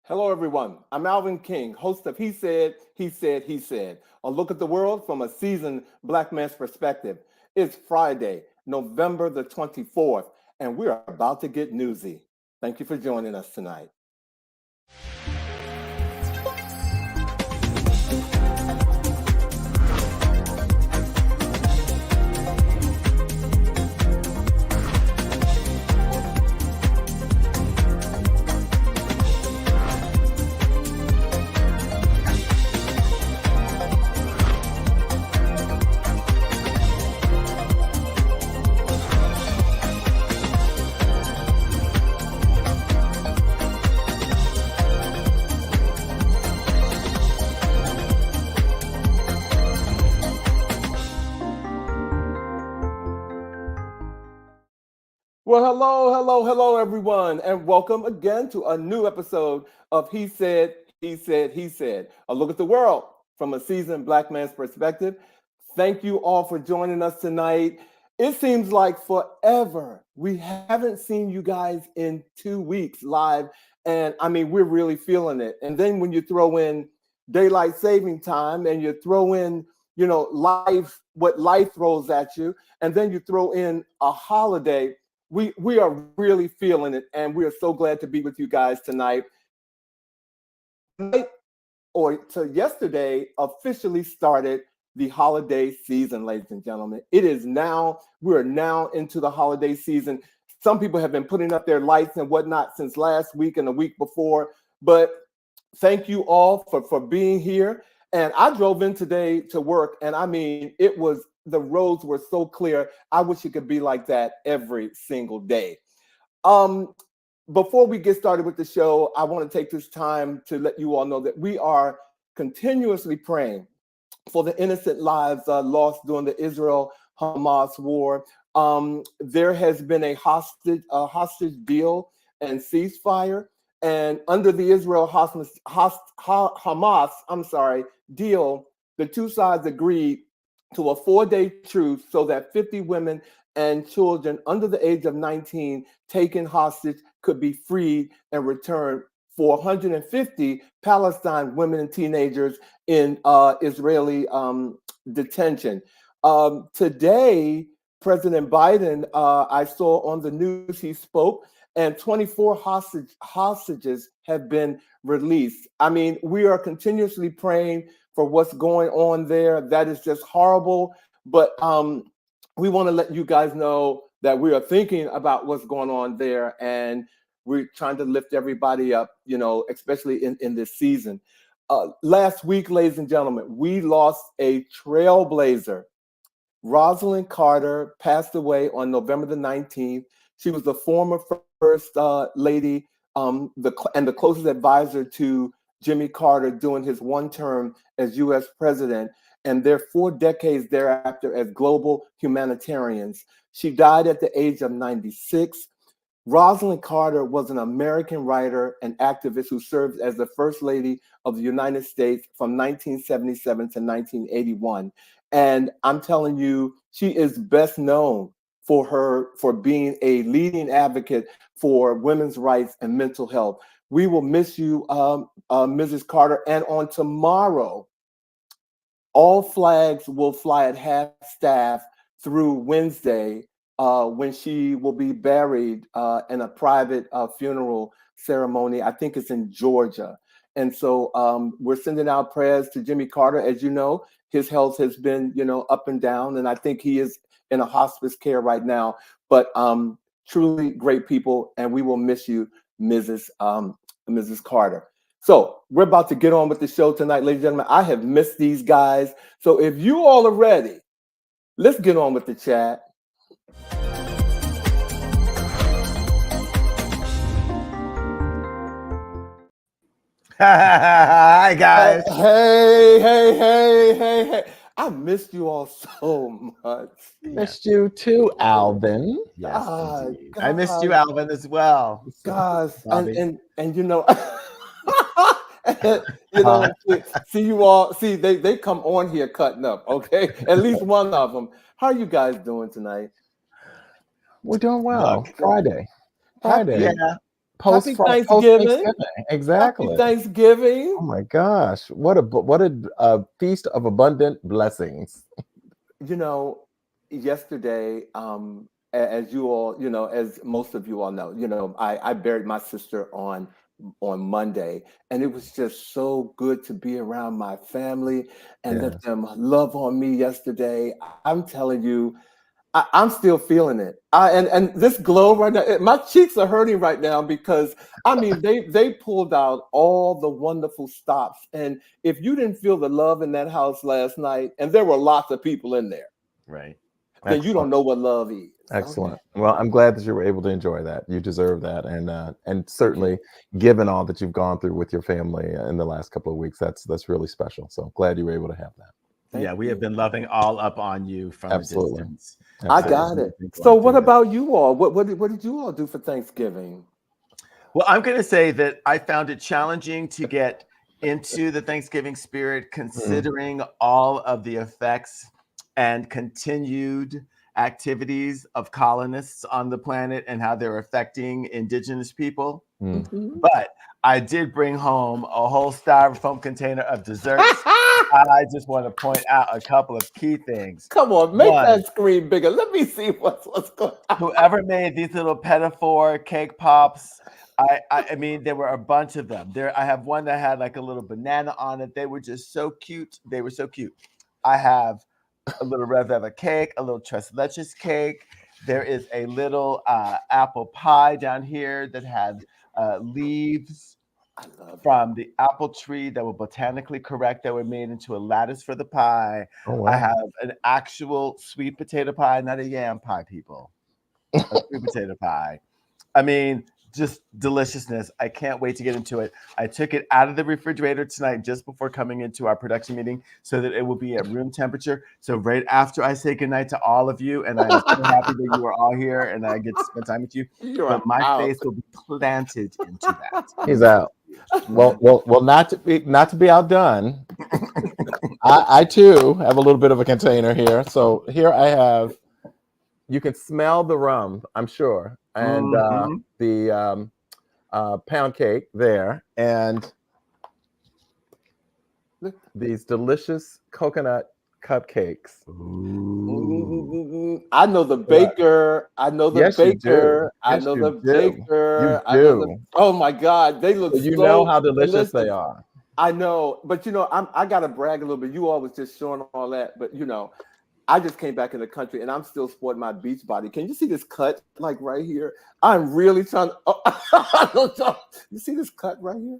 Hello, everyone. I'm Alvin King, host of He Said, He Said, He Said, a look at the world from a seasoned Black man's perspective. It's Friday, November the 24th, and we're about to get newsy. Thank you for joining us tonight. Well, hello, everyone, and welcome again to a new episode of He Said, He Said, He Said, a look at the world from a seasoned Black man's perspective. Thank you all for joining us tonight. It seems like forever. We haven't seen you guys in 2 weeks live, and I mean, we're really feeling it. And then when you throw in daylight saving time and you throw in, life, what life throws at you, and then you throw in a holiday, we are really feeling it, and we are so glad to be with you guys tonight. Yesterday officially started the holiday season, ladies and gentlemen. We're now into the holiday season. Some people have been putting up their lights and whatnot since last week and the week before, but thank you all for being here. And I drove in today to work, and I mean, the roads were so clear. I wish it could be like that every single day. Before we get started with the show, I want to take this time to let you all know that we are continuously praying for the innocent lives lost during the Israel-Hamas war. There has been a hostage deal and ceasefire, and under the Israel-Hamas deal, the two sides agreed to a 4-day truce so that 50 women and children under the age of 19 taken hostage could be freed and returned for 150 Palestine women and teenagers in Israeli detention. Today, President Biden, I saw on the news, he spoke, and 24 hostages have been released. I mean, we are continuously praying for what's going on there. That is just horrible. But we want to let you guys know that we are thinking about what's going on there, and we're trying to lift everybody up, especially in this season. Last week, ladies and gentlemen, we lost a trailblazer. Rosalyn Carter passed away on November the 19th. She was the former first lady and the closest advisor to Jimmy Carter during his one term as U.S. president, and their 4 decades thereafter as global humanitarians. She died at the age of 96. Rosalyn Carter was an American writer and activist who served as the First Lady of the United States from 1977 to 1981. And I'm telling you, she is best known for being a leading advocate for women's rights and mental health. We will miss you, Mrs. Carter. And on tomorrow, all flags will fly at half staff through Wednesday when she will be buried in a private funeral ceremony. I think it's in Georgia. And so we're sending out prayers to Jimmy Carter. As you know, his health has been, up and down, and I think he is in a hospice care right now. But truly great people, and we will miss you, Mrs. Carter. So we're about to get on with the show tonight, ladies and gentlemen. I have missed these guys. So if you all are ready, let's get on with the chat. Hi, guys. Hey. I missed you all so much. Missed you too, Alvin. Yes, I missed you, Alvin, as well. Guys, and see you all. See, they come on here cutting up. Okay, at least one of them. How are you guys doing tonight? We're doing well. Friday. Yeah. Happy Thanksgiving. Exactly. Happy Thanksgiving. Oh my gosh. What a feast of abundant blessings. You know, yesterday, as you all, as most of you all know, I buried my sister on Monday, and it was just so good to be around my family and let them love on me yesterday. I'm telling you, I'm still feeling it. And this glow right now, my cheeks are hurting right now because I mean they pulled out all the wonderful stops. And if you didn't feel the love in that house last night, and there were lots of people in there, right? Then you don't know what love is. Excellent. Okay. Well, I'm glad that you were able to enjoy that. You deserve that, and certainly, given all that you've gone through with your family in the last couple of weeks, that's really special. So glad you were able to have that. We have been loving all up on you from a distance. I got it. So what about you all? What did you all do for Thanksgiving? Well, I'm going to say that I found it challenging to get into the Thanksgiving spirit, considering all of the effects and continued activities of colonists on the planet and how they're affecting indigenous people. But I did bring home a whole styrofoam container of desserts. I just want to point out a couple of key things. Come on, make that screen bigger. Let me see what's going on. Whoever made these little pedophore cake pops, I mean, there were a bunch of them. I have one that had like a little banana on it. They were just so cute. They were so cute. I have a little red velvet cake, a little tres leches cake. There is a little apple pie down here that had leaves from the apple tree that were botanically correct, that were made into a lattice for the pie. Oh, wow. I have an actual sweet potato pie, not a yam pie, people. A sweet potato pie. I mean, just deliciousness. I can't wait to get into it. I took it out of the refrigerator tonight just before coming into our production meeting so that it will be at room temperature. So right after I say goodnight to all of you, and I'm so happy that you are all here and I get to spend time with you, but my face will be planted into that. He's out. Well, not to be outdone. I too have a little bit of a container here. So here I have. You can smell the rum, I'm sure, and the pound cake there, and these delicious coconut cupcakes. Ooh. I know the baker. I know the baker. I know the baker. You do. Oh my God, they look. You know how delicious they are. I know, but I gotta brag a little bit. You all was just showing all that, but I just came back in the country and I'm still sporting my beach body. Can you see this cut like right here? I'm really trying to, you see this cut right here?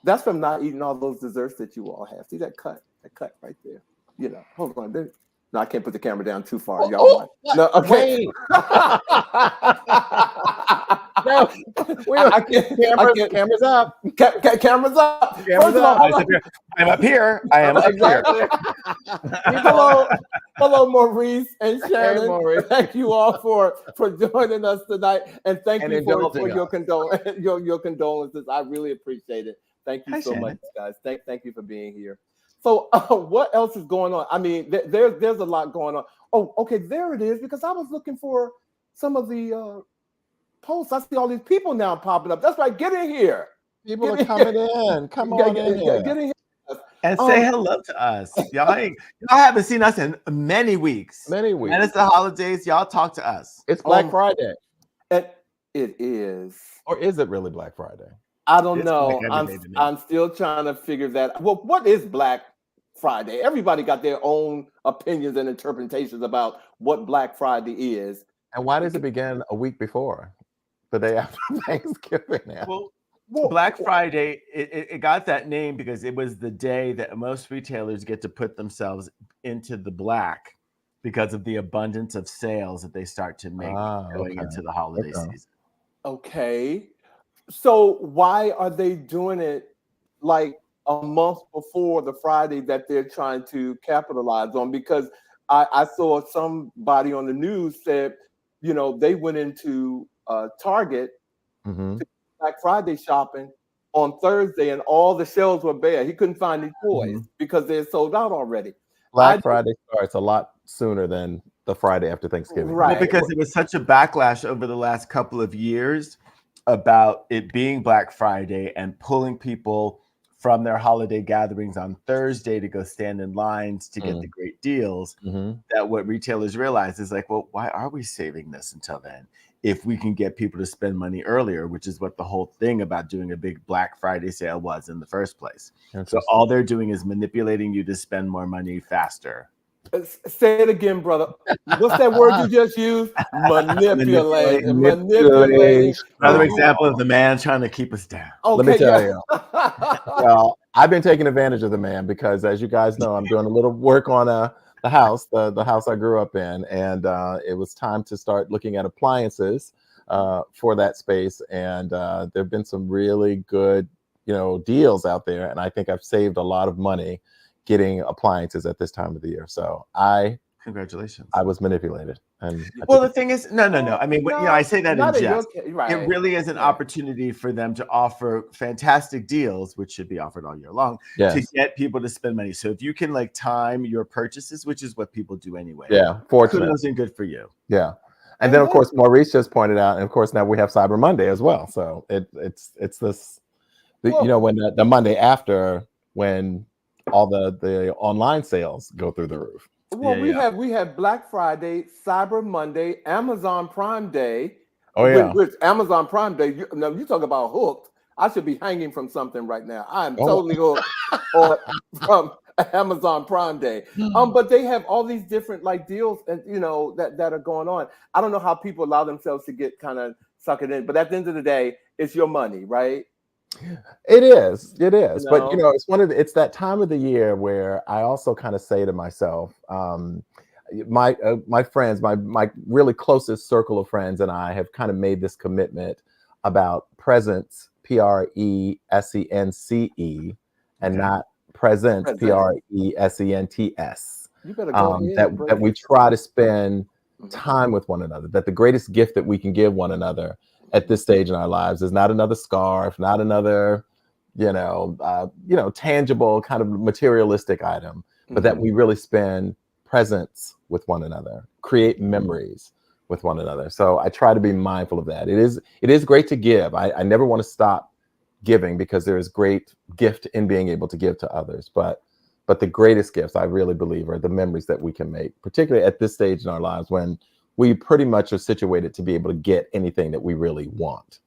That's from not eating all those desserts that you all have. See that cut right there. Hold on. No, I can't put the camera down too far. Y'all no, okay. No, cameras up. Cameras up. First of all, I'm up here. I am up here. Hello, Maurice and Shannon. Hey, Maurice. Thank you all for joining us tonight, and thank you for your condolences. I really appreciate it. Thank you so much, guys. Thank you for being here. So, what else is going on? I mean, there's a lot going on. Oh, okay, there it is. Because I was looking for some of the posts. I see all these people now popping up. That's right. Get in here. People are coming in. Come on in here. Get in here. And say hello to us. Y'all haven't seen us in many weeks. And it's the holidays. Y'all talk to us. It's Black Friday. It is. Or is it really Black Friday? I don't know. I'm still trying to figure that. Well, what is Black Friday? Everybody got their own opinions and interpretations about what Black Friday is. And why does it begin a week before, the day after Thanksgiving? Well, Black Friday, it got that name because it was the day that most retailers get to put themselves into the black because of the abundance of sales that they start to make going into the holiday season. Okay. So why are they doing it like a month before the Friday that they're trying to capitalize on? Because I saw somebody on the news said, they went into Target to Black Friday shopping on Thursday and all the shelves were bare. He couldn't find any toys because they're sold out already. Black Friday starts a lot sooner than the Friday after Thanksgiving. Right. Well, because it was such a backlash over the last couple of years about it being Black Friday and pulling people from their holiday gatherings on Thursday to go stand in lines to get the great deals, that what retailers realize is like, well, why are we saving this until then? If we can get people to spend money earlier, which is what the whole thing about doing a big Black Friday sale was in the first place. So all they're doing is manipulating you to spend more money faster. Say it again, brother. What's that word you just used? Manipulate. Another example of the man trying to keep us down. Okay, Let me tell you. Well, I've been taking advantage of the man because, as you guys know, I'm doing a little work on the house, the house I grew up in, and it was time to start looking at appliances for that space. And there have been some really good, deals out there, and I think I've saved a lot of money getting appliances at this time of the year. So congratulations. I was manipulated. And well, the thing is, no. I mean, I say that in jest. Right. It really is an opportunity for them to offer fantastic deals, which should be offered all year long, to get people to spend money. So if you can time your purchases, which is what people do anyway. Yeah, fortunate. Kudos and good for you. Yeah. And then, of course, Maurice just pointed out, and of course, now we have Cyber Monday as well. So it's this, when the Monday after, when all the online sales go through the roof. Well, we have Black Friday, Cyber Monday, Amazon Prime Day. Oh yeah, which Amazon Prime Day. You talk about hooked. I should be hanging from something right now. I am totally hooked from Amazon Prime Day. But they have all these different deals and that are going on. I don't know how people allow themselves to get kind of sucked in, but at the end of the day, it's your money, right? It is. But it's that time of the year where I also kind of say to myself, my friends, my really closest circle of friends and I have kind of made this commitment about presence, PRESENCE, and not presents, PRESENTS. You better go ahead, that we try to spend time with one another, that the greatest gift that we can give one another at this stage in our lives is not another scarf, not another, tangible kind of materialistic item, but that we really spend presence with one another, create memories with one another. So I try to be mindful of that. It is great to give. I never want to stop giving because there is great gift in being able to give to others. But the greatest gifts, I really believe, are the memories that we can make, particularly at this stage in our lives when we pretty much are situated to be able to get anything that we really want.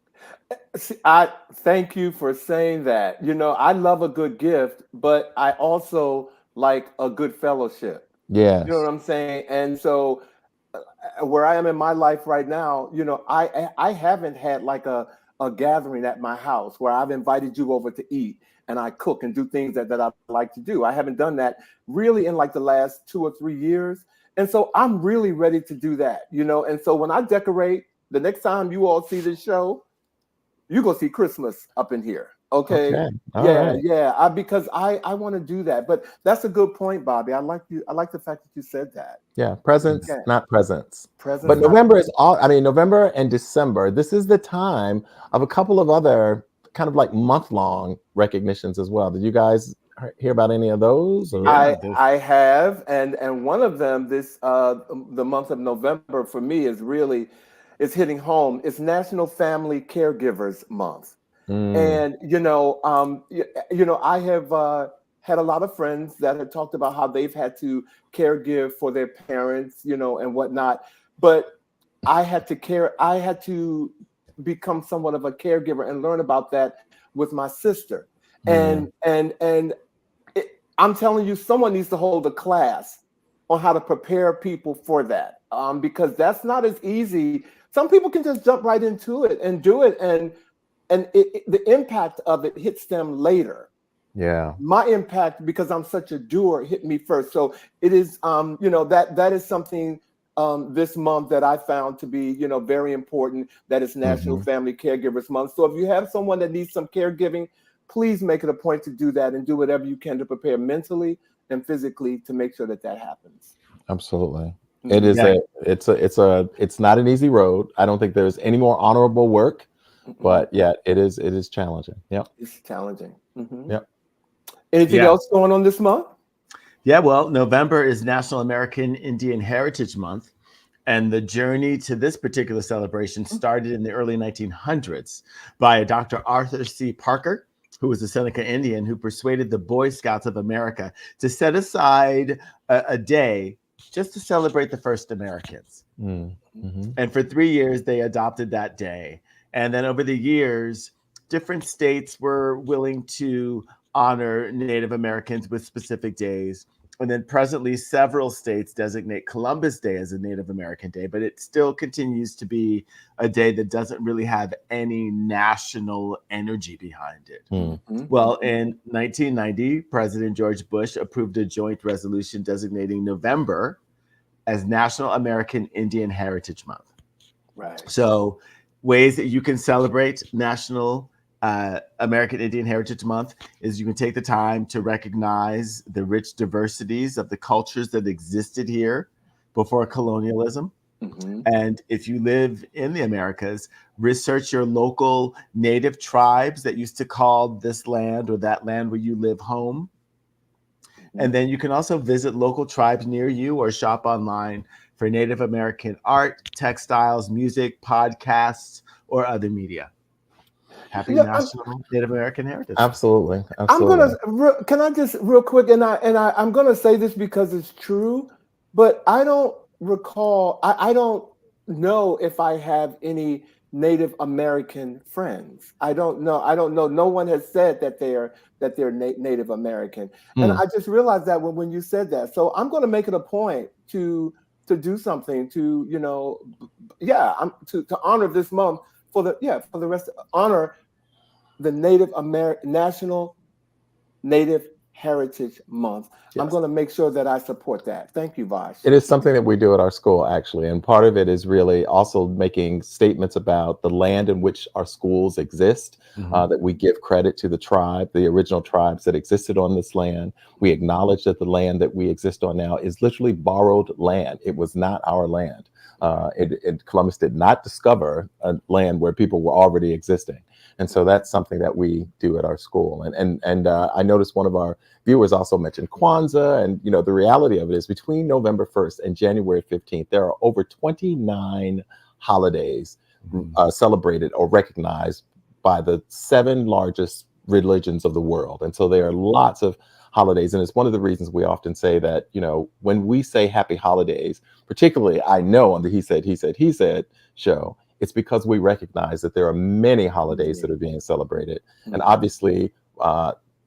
See, I thank you for saying that. I love a good gift, but I also like a good fellowship. Yeah. You know what I'm saying? And so where I am in my life right now, I haven't had a gathering at my house where I've invited you over to eat and I cook and do things that I like to do. I haven't done that really in the last 2 or 3 years. And so I'm really ready to do that, And so when I decorate, the next time you all see this show, you're going to see Christmas up in here. Okay. Right. Yeah. Because I want to do that. But that's a good point, Bobby. I like the fact that you said that. Yeah. Presents, not presents. Presents. But November is November and December. This is the time of a couple of other kind of month-long recognitions as well. Did you guys hear about any of those? I have, and one of them, the month of November for me is hitting home. It's National Family Caregivers Month, and I have had a lot of friends that have talked about how they've had to caregive for their parents, and whatnot. But I had to become somewhat of a caregiver and learn about that with my sister, and I'm telling you, someone needs to hold a class on how to prepare people for that, because that's not as easy. Some people can just jump right into it and do it, and the impact of it hits them later. Yeah. My impact, because I'm such a doer, hit me first. So it is, that is something this month that I found to be, very important. That is National Family Caregivers Month. So if you have someone that needs some caregiving, please make it a point to do that and do whatever you can to prepare mentally and physically to make sure that happens. Absolutely. It is it's not an easy road. I don't think there's any more honorable work, but it is challenging. Yeah. It's challenging. Yeah. Anything else going on this month? Yeah, well, November is National American Indian Heritage Month. And the journey to this particular celebration started in the early 1900s by Dr. Arthur C. Parker, who was a Seneca Indian who persuaded the Boy Scouts of America to set aside a day just to celebrate the first Americans. Mm-hmm. And for 3 years, they adopted that day. And then over the years, different states were willing to honor Native Americans with specific days. And then presently, several states designate Columbus Day as a Native American Day, but it still continues to be a day that doesn't really have any national energy behind it. Mm-hmm. Well, in 1990, President George Bush approved a joint resolution designating November as National American Indian Heritage Month. Right. So ways that you can celebrate National American Indian Heritage Month is you can take the time to recognize the rich diversities of the cultures that existed here before colonialism. Mm-hmm. And if you live in the Americas, research your local native tribes that used to call this land or that land where you live home. And then you can also visit local tribes near you or shop online for Native American art, textiles, music, podcasts, or other media. Happy National Native American Heritage. Absolutely. I'm gonna. Can I just real quick? I'm gonna say this because it's true, but I don't recall. I don't know if I have any Native American friends. I don't know. No one has said that they're Native American, and I just realized that when you said that. So I'm going to make it a point to do something to to honor this month for the rest, honor the National Native Heritage Month. Yes. I'm going to make sure that I support that. Thank you, Vash. It is something that we do at our school, actually. And part of it is really also making statements about the land in which our schools exist, that we give credit to the tribe, the original tribes that existed on this land. We acknowledge that the land that we exist on now is literally borrowed land. It was not our land. Columbus did not discover a land where people were already existing. And so that's something that we do at our school. And I noticed one of our viewers also mentioned Kwanzaa. And, the reality of it is between November 1st and January 15th, there are over 29 holidays celebrated or recognized by the 7 largest religions of the world. And so there are lots of holidays. And it's one of the reasons we often say that, when we say happy holidays, particularly I know on the He Said show, it's because we recognize that there are many holidays that are being celebrated. And obviously,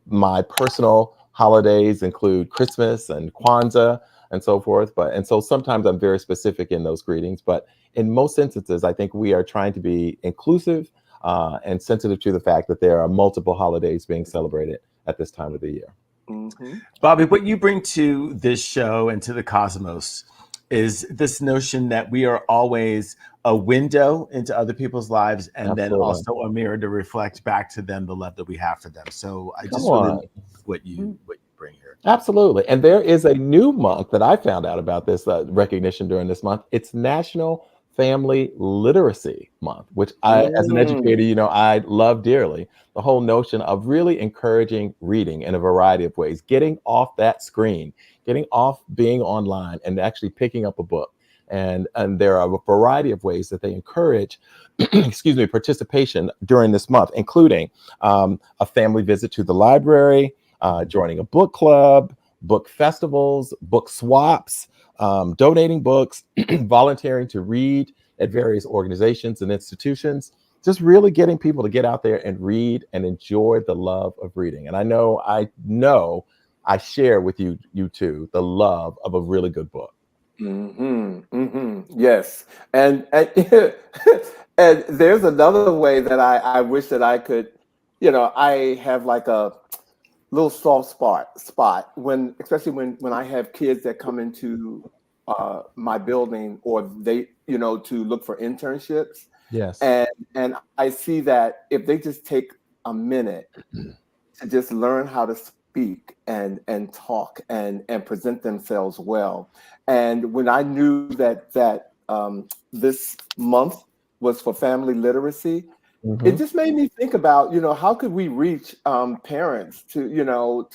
my personal holidays include Christmas and Kwanzaa and so forth. And so sometimes I'm very specific in those greetings. But in most instances, I think we are trying to be inclusive and sensitive to the fact that there are multiple holidays being celebrated at this time of the year. Mm-hmm. Bobby, what you bring to this show and to the cosmos is this notion that we are always a window into other people's lives and then also a mirror to reflect back to them the love that we have for them. So I just really love what you bring here. Absolutely. And there is a new month that I found out about this recognition during this month. It's National Family Literacy Month, which I, as an educator, I love dearly. The whole notion of really encouraging reading in a variety of ways, getting off that screen, getting off being online and actually picking up a book. And there are a variety of ways that they encourage, participation during this month, including a family visit to the library, joining a book club, book festivals, book swaps, donating books, volunteering to read at various organizations and institutions, just really getting people to get out there and read and enjoy the love of reading. And I know I share with you two the love of a really good book. Yes. And and there's another way that I wish that I could, I have like a little soft spot especially when I have kids that come into my building or they, to look for internships. Yes. And I see that if they just take a minute to just learn how to speak and talk and present themselves well. And when I knew that this month was for family literacy, it just made me think about, how could we reach parents to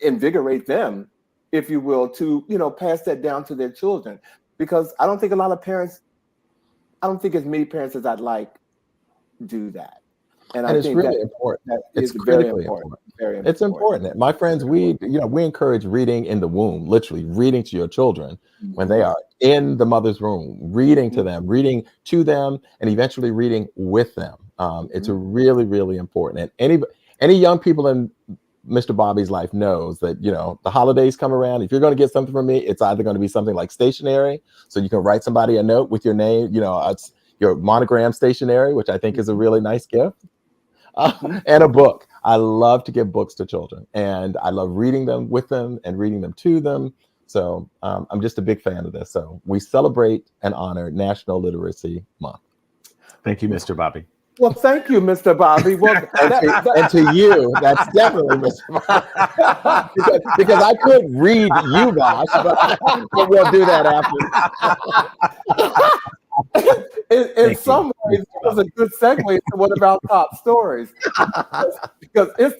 invigorate them, if you will, to, pass that down to their children. because I don't think a lot of parents, I don't think as many parents as I'd like do that. And I it's think really that important. that It's is very critically important. important. Very It's important. My friends, we encourage reading in the womb, literally reading to your children when they are in the mother's womb, reading to them, and eventually reading with them. It's really, really important. And any young people in Mr. Bobby's life knows that, the holidays come around. If you're going to get something from me, it's either going to be something like stationery, so you can write somebody a note with your name, it's your monogram stationery, which I think is a really nice gift. And a book. I love to give books to children, and I love reading them with them and reading them to them. So I'm just a big fan of this. So we celebrate and honor National Literacy Month. Thank you, Mr. Bobby. Well, thank you, Mr. Bobby. Well, and to you, that's definitely Mr. Bobby. because I could read you, Vash, but we'll do that after. In some ways, it was a good segue to what about top stories? Because it's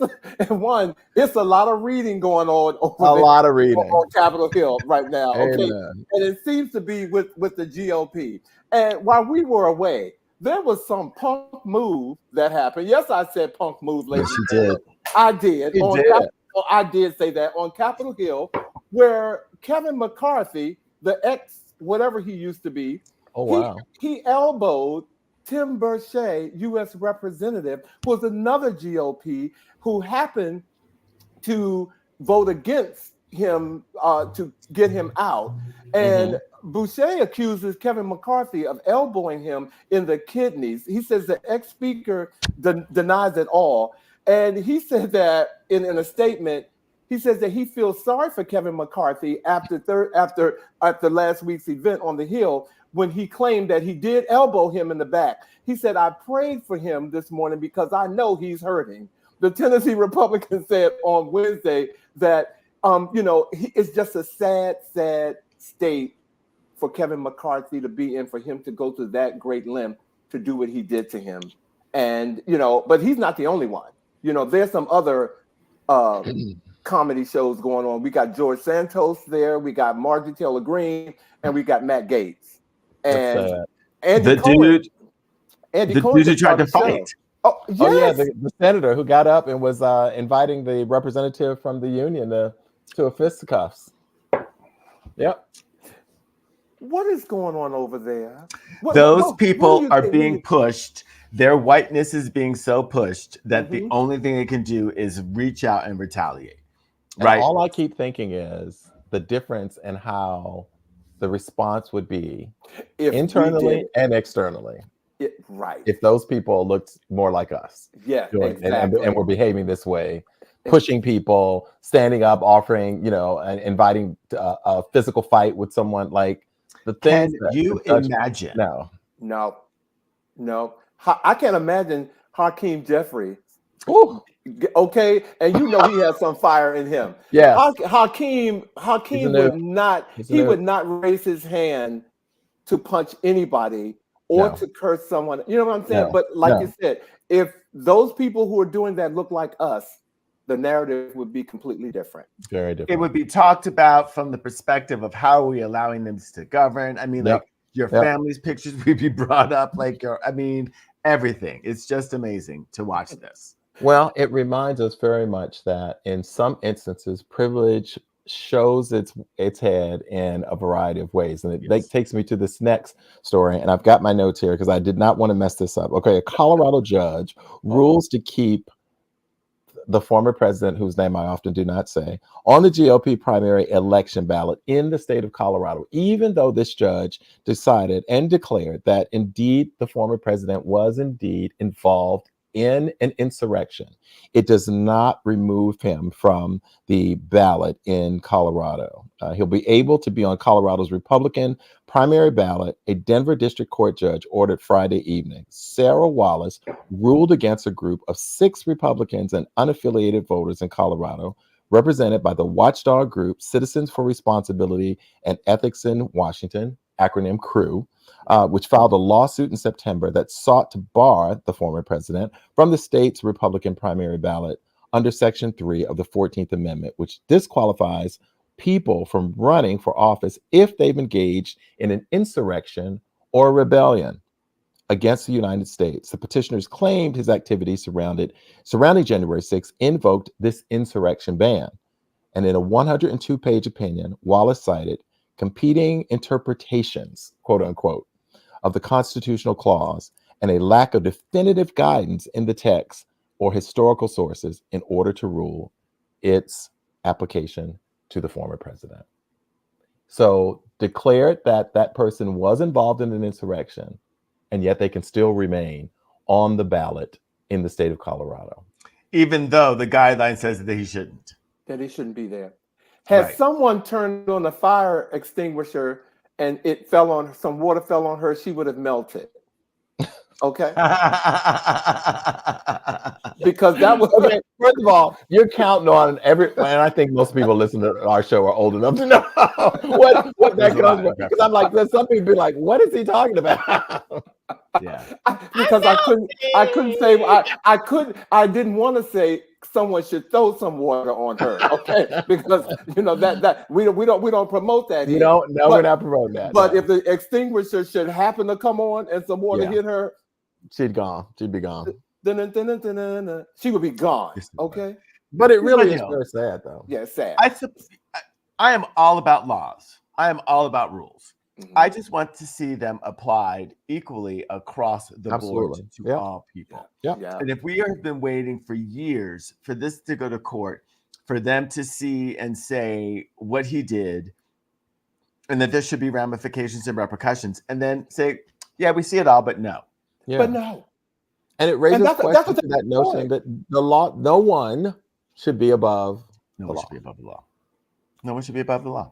a lot of reading going on on Capitol Hill right now. Okay, Amen. And it seems to be with the GOP. And while we were away, there was some punk move that happened. Yes, I said punk move, ladies. Yes, you did. I did. I did say that on Capitol Hill, where Kevin McCarthy, the ex whatever he used to be, he elbowed Tim Burchett, U.S. representative, who was another GOP who happened to vote against him to get him out. And Boucher accuses Kevin McCarthy of elbowing him in the kidneys. He says the ex-speaker denies it all. And he said that in a statement, he says that he feels sorry for Kevin McCarthy after last week's event on the Hill, when he claimed that he did elbow him in the back. He said, I prayed for him this morning because I know he's hurting. The Tennessee Republican said on Wednesday that, it's just a sad, sad state for Kevin McCarthy to be in, for him to go to that great length to do what he did to him. And, but he's not the only one. There's some other comedy shows going on. We got George Santos there. We got Marjorie Taylor Greene, and we got Matt Gaetz. And Andy Cohen, dude who tried to fight. Oh, yes. Oh yeah, the senator who got up and was inviting the representative from the union to a fisticuffs. Yep. What is going on over there? Those people are being pushed. Their whiteness is being so pushed that the only thing they can do is reach out and retaliate. Right. And all I keep thinking is the difference in how the response would be internally and externally. Right. If those people looked more like us. Yeah. Exactly. And were behaving this way, pushing people, standing up, offering, and inviting a physical fight with someone, like the things. Can you imagine? No. I can't imagine Hakeem Jeffrey. Ooh. Okay, and he has some fire in him. Yeah, Hakeem would not raise his hand to punch anybody or to curse someone. You know what I'm saying? No. But like you said, if those people who are doing that look like us, the narrative would be completely different. Very different. It would be talked about from the perspective of how are we allowing them to govern. I mean, like your family's pictures would be brought up, everything. It's just amazing to watch this. Well, it reminds us very much that in some instances, privilege shows its head in a variety of ways. And it takes me to this next story. And I've got my notes here because I did not want to mess this up. Okay, a Colorado judge rules to keep the former president, whose name I often do not say, on the GOP primary election ballot in the state of Colorado, even though this judge decided and declared that indeed the former president was indeed involved in an insurrection. It does not remove him from the ballot in Colorado. He'll be able to be on Colorado's Republican primary ballot. A Denver district court judge ordered Friday evening. Sarah Wallace ruled against a group of 6 Republicans and unaffiliated voters in Colorado, represented by the watchdog group Citizens for Responsibility and Ethics in Washington, acronym CREW, which filed a lawsuit in September that sought to bar the former president from the state's Republican primary ballot under Section 3 of the 14th Amendment, which disqualifies people from running for office if they've engaged in an insurrection or rebellion against the United States. The petitioners claimed his activities surrounding January 6th invoked this insurrection ban. And in a 102-page opinion, Wallace cited competing interpretations, quote unquote, of the constitutional clause and a lack of definitive guidance in the text or historical sources in order to rule its application to the former president. So declared that that person was involved in an insurrection, and yet they can still remain on the ballot in the state of Colorado. Even though the guideline says that he shouldn't. That he shouldn't be there. Had Right. someone turned on a fire extinguisher and it fell on, some water fell on her, she would have melted. Okay? Because that was Okay, first of all, you're counting on every, and I think most people listen to our show are old enough to know what that comes from. Because I'm like, some people be like, what is he talking about? Yeah. because I didn't want to say someone should throw some water on her, okay? Because that we don't promote that. You here. don't, no, we're not promoting that. But no. if the extinguisher should happen to come on and some water Yeah. hit her, She'd be gone. she would be gone. Okay? But it really is Danielle. very sad, though. Yeah, it's sad. I am all about laws. I am all about rules. Mhm. I just want to see them applied equally across the Absolutely. board to Yeah. all people. Yeah. Yeah. And if we have been waiting for years for this to go to court, for them to see and say what he did, and that there should be ramifications and repercussions, and then say, yeah, we see it all, but no. Yeah. But no. And it raises that's questions what to that notion that the law, no one should be above No the one law. should be above the law. No one should be above the law.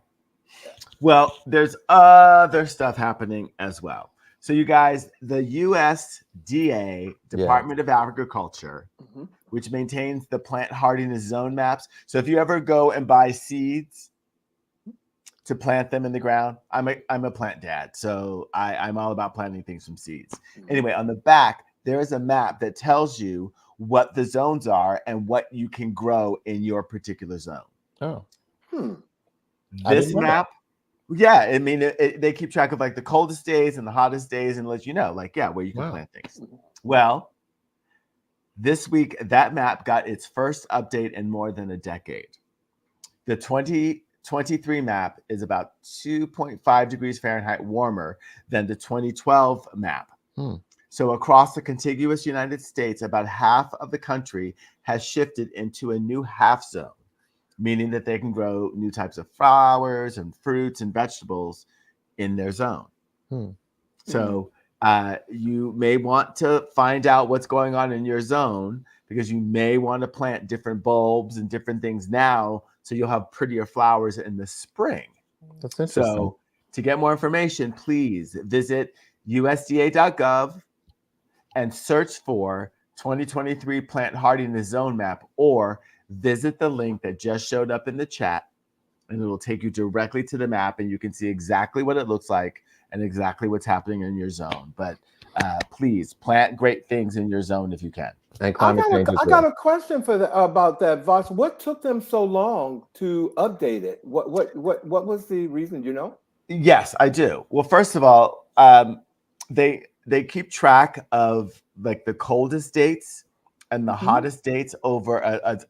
Well, there's other stuff happening as well. So you guys, the USDA, Department of Agriculture, Mhm. which maintains the Plant Hardiness Zone maps. So if you ever go and buy seeds to plant them in the ground, I'm a plant dad, so I'm all about planting things from seeds. Anyway, on the back, there is a map that tells you what the zones are and what you can grow in your particular zone. Oh, Hmm. I This didn't know map, yeah, I mean, they keep track of like the coldest days and the hottest days and let you know, like, yeah, where you can Wow. plant things. Well, this week, that map got its first update in more than a decade. The 2023 map is about 2.5 degrees Fahrenheit warmer than the 2012 map. Hmm. So across the contiguous United States, about half of the country has shifted into a new half zone, meaning that they can grow new types of flowers and fruits and vegetables in their zone. Hmm. So you may want to find out what's going on in your zone, because you may want to plant different bulbs and different things now, so you'll have prettier flowers in the spring. that's interesting. So to get more information, please visit USDA.gov and search for 2023 Plant Hardiness Zone map, or visit the link that just showed up in the chat, and it will take you directly to the map, and you can see exactly what it looks like and exactly what's happening in your zone. But please plant great things in your zone if you can. And climate change I got a question about that, Vash. What took them so long to update it? What was the reason? Yes, I do. Well, first of all, they keep track of like the coldest dates and the hottest dates over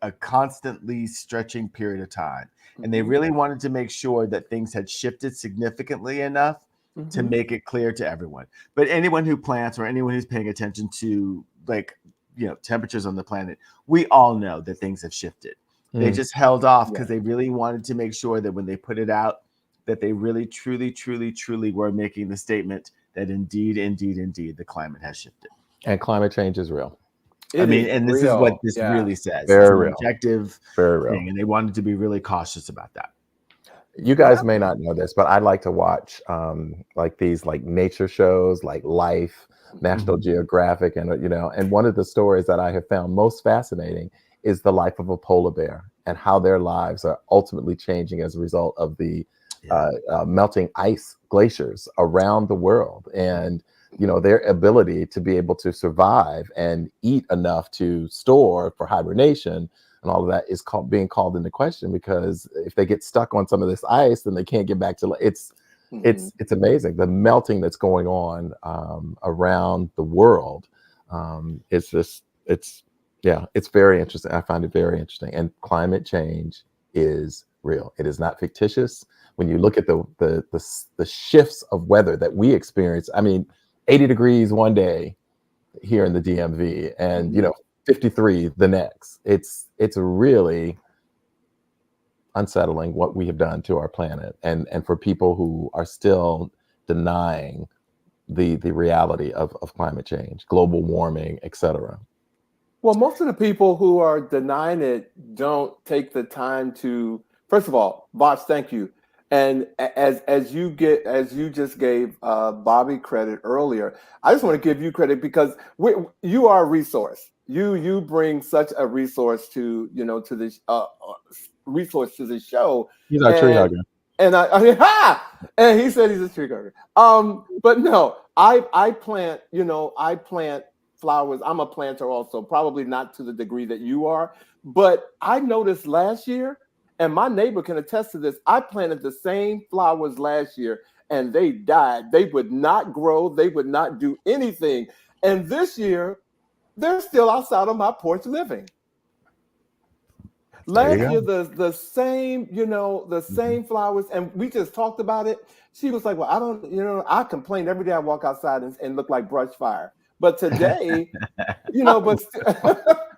a constantly stretching period of time. And they really wanted to make sure that things had shifted significantly enough to make it clear to everyone. But anyone who plants or anyone who's paying attention to temperatures on the planet, we all know that things have shifted. They just held off because they really wanted to make sure that when they put it out, that they really, truly, truly, truly were making the statement that indeed, the climate has shifted. And climate change is real. And this is what this really says. Very it's an real. objective Very real. thing, and they wanted to be really cautious about that. You guys may not know this, but I like to watch like these like nature shows, like Life, National Geographic, and one of the stories that I have found most fascinating is the life of a polar bear and how their lives are ultimately changing as a result of the melting ice glaciers around the world, and their ability to be able to survive and eat enough to store for hibernation and all of that is being called into question, because if they get stuck on some of this ice, then they can't get back to it's amazing the melting that's going on around the world. It's very interesting. I find it very interesting. And climate change is real. It is not fictitious. When you look at the shifts of weather that we experience, I mean, 80 degrees one day here in the DMV, and 53 the next. It's really unsettling what we have done to our planet, and for people who are still denying the reality of climate change, global warming, etc. Well, most of the people who are denying it don't take the time to, first of all, Vash, thank you. And as you just gave Bobby credit earlier, I just want to give you credit, because you are a resource. You bring such a resource to to this resource to the show. He's our tree hugger. And and he said he's a tree hugger. But no, I plant flowers. I'm a planter also, probably not to the degree that you are. But I noticed last year, and my neighbor can attest to this, I planted the same flowers last year and they died. They would not grow. They would not do anything. And this year, they're still outside on my porch living. Last year, the same, the same flowers, and we just talked about it. She was like, well, I complain every day I walk outside and look like brush fire. But today,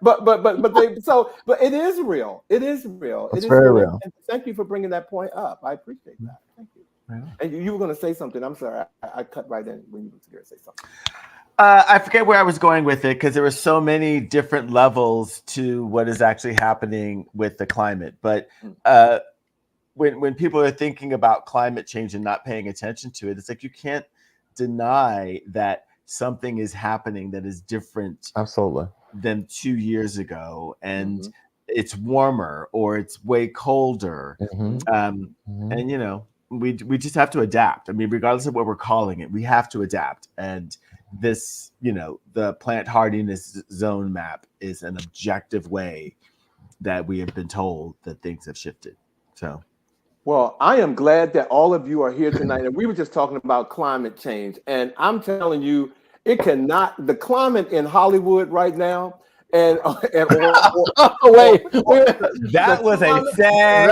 but it is real. It is real. It's very real. And thank you for bringing that point up. I appreciate that. Thank you. Yeah. And you were going to say something. I'm sorry. I cut right in when you were going to say something. I forget where I was going with it, because there were so many different levels to what is actually happening with the climate. But when people are thinking about climate change and not paying attention to it, it's like you can't deny that something is happening that is different than 2 years ago, and it's warmer or it's way colder. And we just have to adapt. I mean, regardless of what we're calling it, we have to adapt. And this, the Plant Hardiness Zone map is an objective way that we have been told that things have shifted. So, well, I am glad that all of you are here tonight. And we were just talking about climate change. And I'm telling you, the climate in Hollywood right now, and wait, that was a sad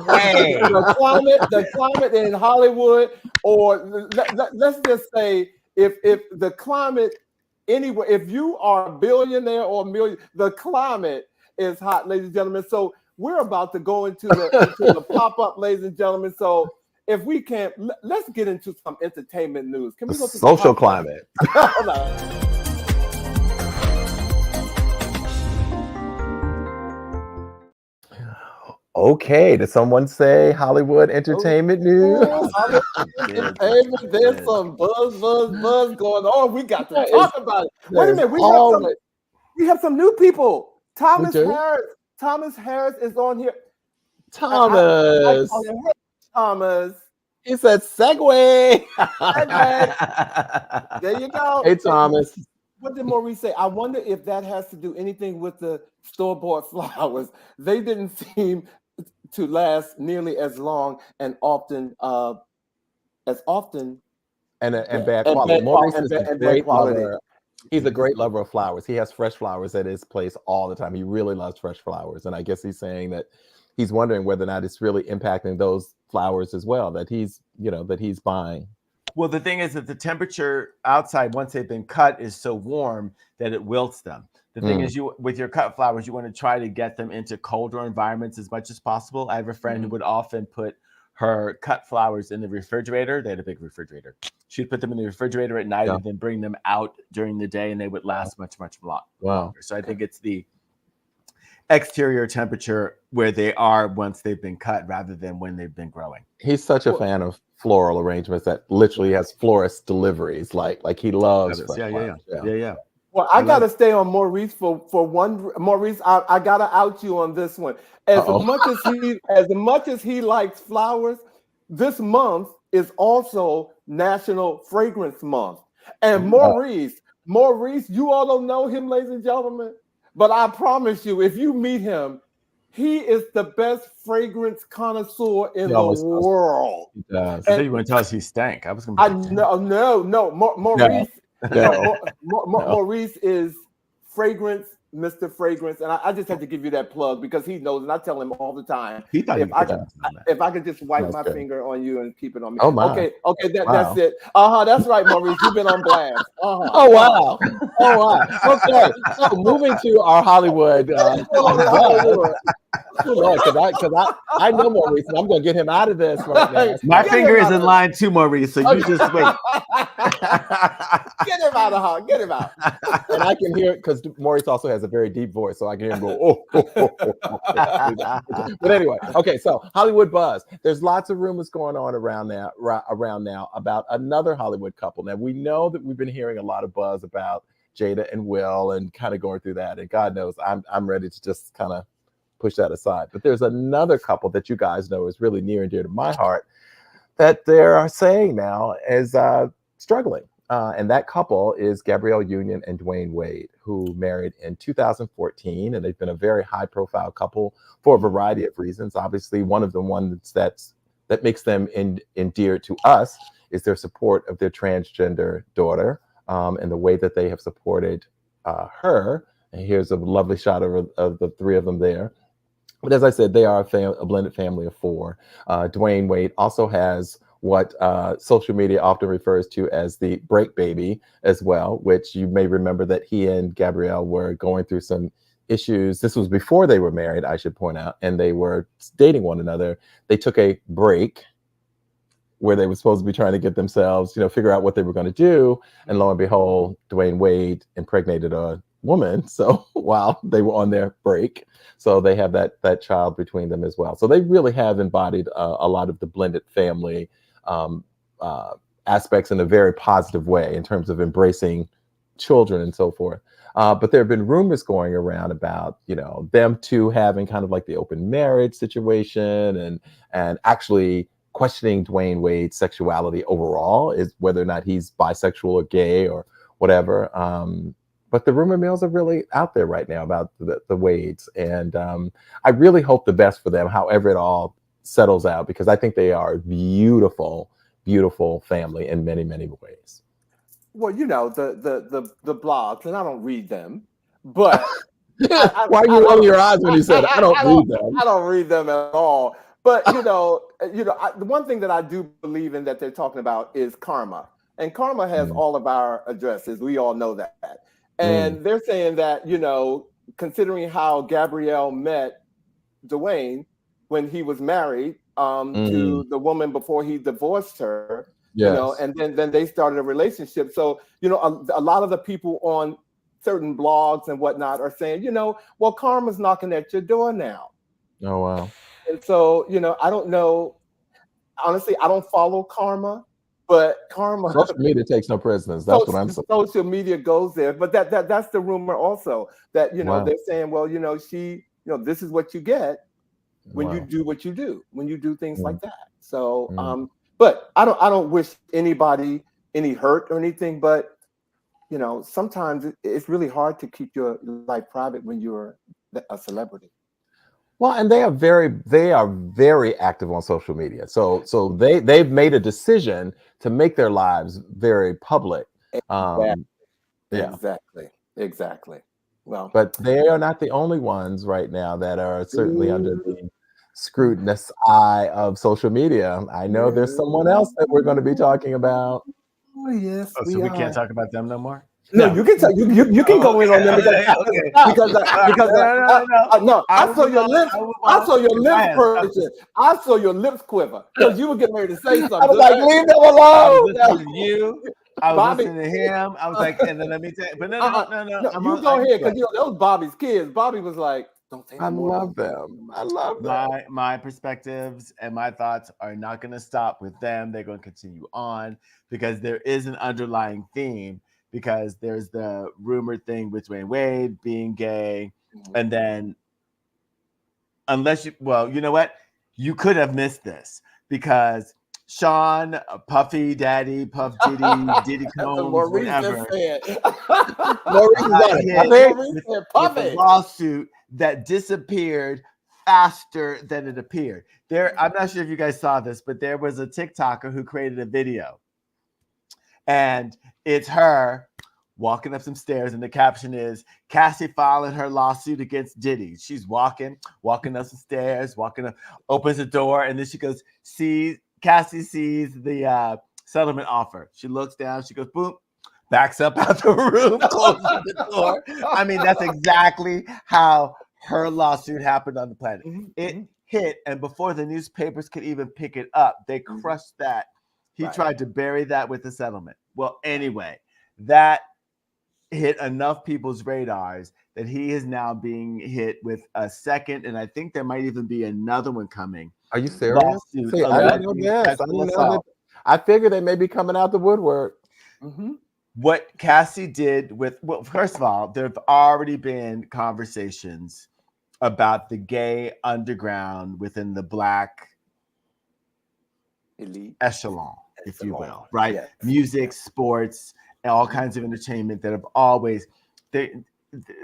way. The climate in Hollywood, or let's just say, if the climate anywhere, if you are a billionaire or a million, the climate is hot, ladies and gentlemen. So we're about to go into the pop-up, ladies and gentlemen. So if we can't, let's get into some entertainment news. Can we go to social climate? Okay, did someone say Hollywood entertainment news? Entertainment, there's some buzz going on. We got to talk about it. Wait a minute, we have some new people. Thomas Harris is on here. Thomas. Thomas. He said Segway. There you go. Hey, Thomas. What did Maurice say? I wonder if that has to do anything with the store-bought flowers. They didn't seem to last nearly as long and often and bad quality. Maurice is a great lover. He's a great lover of flowers. He has fresh flowers at his place all the time. He really loves fresh flowers. And I guess he's saying that he's wondering whether or not it's really impacting those flowers as well that he's buying. Well, the thing is that the temperature outside, once they've been cut, is so warm that it wilts them. The thing is, with your cut flowers, you want to try to get them into colder environments as much as possible. I have a friend who would often put her cut flowers in the refrigerator. They had a big refrigerator. She'd put them in the refrigerator at night and then bring them out during the day, and they would last much longer. Wow. So I think it's the exterior temperature where they are once they've been cut rather than when they've been growing. He's such a fan of floral arrangements that literally has florist deliveries. Like he loves. Yeah. Well, I gotta stay on Maurice for one. Maurice, I gotta out you on this one. As much as he likes flowers, this month is also National Fragrance Month. And Maurice, you all don't know him, ladies and gentlemen, But I promise you, if you meet him, he is the best fragrance connoisseur in He the always does. world. He does. I thought you were going to tell us he stank. I was going to I be like, no, Maurice. No. Maurice is fragrance, Mr. Fragrance, and I just had to give you that plug because he knows, and I tell him all the time. he thought If I could just wipe That's my good. finger on you and keep it on me. Oh, my. Okay, Wow. that's it. That's right, Maurice. You've been on blast. Oh, wow. Oh, wow. Okay. So moving to our Hollywood. Because I know Maurice, and I'm going to get him out of this right now. My finger is in line too, Maurice, so you just wait. Get him out of here. Get him out. And I can hear it because Maurice also has a very deep voice, so I can hear him go, oh. But anyway, okay, so Hollywood buzz. There's lots of rumors going on around now about another Hollywood couple. Now, we know that we've been hearing a lot of buzz about Jada and Will and kind of going through that. And God knows I'm ready to just kind of push that aside. But there's another couple that you guys know is really near and dear to my heart that they are saying now is struggling. And that couple is Gabrielle Union and Dwayne Wade, who married in 2014. And they've been a very high profile couple for a variety of reasons. Obviously, one of the ones that makes them endeared to us is their support of their transgender daughter and the way that they have supported her. And here's a lovely shot of the three of them there. But as I said, they are a blended family of four. Dwayne Wade also has what social media often refers to as the break baby as well, which you may remember that he and Gabrielle were going through some issues. This was before they were married, I should point out, and they were dating one another. They took a break where they were supposed to be trying to get themselves, figure out what they were going to do. And lo and behold, Dwayne Wade impregnated a woman. So while they were on their break, so they have that child between them as well. So they really have embodied a lot of the blended family aspects in a very positive way in terms of embracing children and so forth. But there have been rumors going around about, them two having kind of like the open marriage situation and actually questioning Dwayne Wade's sexuality overall, is whether or not he's bisexual or gay or whatever. But the rumor mills are really out there right now about the Wades. And I really hope the best for them, however it all settles out, because I think they are a beautiful, beautiful family in many, many ways. Well, the blogs, and I don't read them, but why are you rolling your eyes when you said I don't read them? I don't read them at all. But the one thing that I do believe in that they're talking about is karma, and karma has all of our addresses. We all know that, and they're saying that considering how Gabrielle met Dwayne when he was married to the woman before he divorced her. Yes. And then they started a relationship. So, a lot of the people on certain blogs and whatnot are saying, well, karma's knocking at your door now. Oh, wow. And so, I don't know. Honestly, I don't follow karma, but karma. Social media takes no prisoners. That's what I'm saying. Social media goes there. But that's the rumor also that, Wow. they're saying, well, she, this is what you get when you do what you do, when you do things like that. So, but I don't wish anybody any hurt or anything, but sometimes it's really hard to keep your life private when you're a celebrity. Well, and they are very active on social media. So they've made a decision to make their lives very public. Exactly. Well, but they are not the only ones right now that are certainly under the scrutinous eye of social media. I know there's someone else that we're going to be talking about. Oh, yes. So we can't talk about them no more? No, you can tell you can go in on them because I saw your lips. I saw your lips purchase. I saw your lips quiver because you were getting ready to say something. I was like, leave them alone. I was listening to you. I was listening to him. I was like, and then let me tell you. But no. You go ahead because those Bobby's kids. Bobby was like, don't say I love them. I love them. My perspectives and my thoughts are not going to stop with them. They're going to continue on because there is an underlying theme. Because there's the rumored thing with Dwayne Wade being gay. And then you know what? You could have missed this because Sean, Puffy Daddy, Puff Diddy, Diddy Combs, whatever. Maurice got hit with with a lawsuit that disappeared faster than it appeared. I'm not sure if you guys saw this, but there was a TikToker who created a video, and it's her walking up some stairs, and the caption is Cassie filing her lawsuit against Diddy. She's walking up some stairs, opens the door, and then she goes, Cassie sees the settlement offer. She looks down, she goes, boom, backs up out the room, closes the door. I mean, that's exactly how her lawsuit happened on the planet. It hit, and before the newspapers could even pick it up, they crushed that. He tried to bury that with the settlement. Well, anyway, that hit enough people's radars that he is now being hit with a second, and I think there might even be another one coming. Are you serious? See, I didn't know this. I didn't know that. I figured they may be coming out the woodwork. What Cassie did well, first of all, there have already been conversations about the gay underground within the Black elite echelon, if you will, right? Yes. Music, sports, and all kinds of entertainment that have always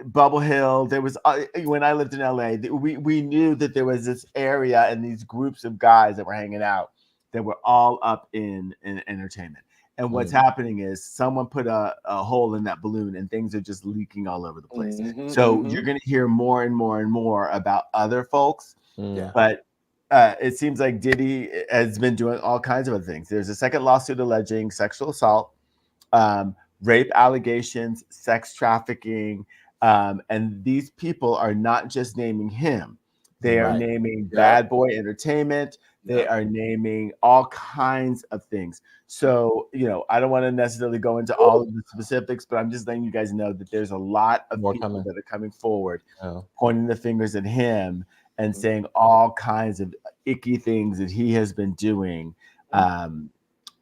Bubble Hill. There was when I lived in LA, we knew that there was this area and these groups of guys that were hanging out that were all up in entertainment. And what's happening is someone put a hole in that balloon, and things are just leaking all over the place. So you're going to hear more and more and more about other folks. But it seems like Diddy has been doing all kinds of other things. There's a second lawsuit alleging sexual assault, rape allegations, sex trafficking. And these people are not just naming him. They are naming Bad Boy Entertainment. They are naming all kinds of things. So, I don't want to necessarily go into all of the specifics, but I'm just letting you guys know that there's a lot of people that are coming forward, pointing the fingers at him and saying all kinds of icky things that he has been doing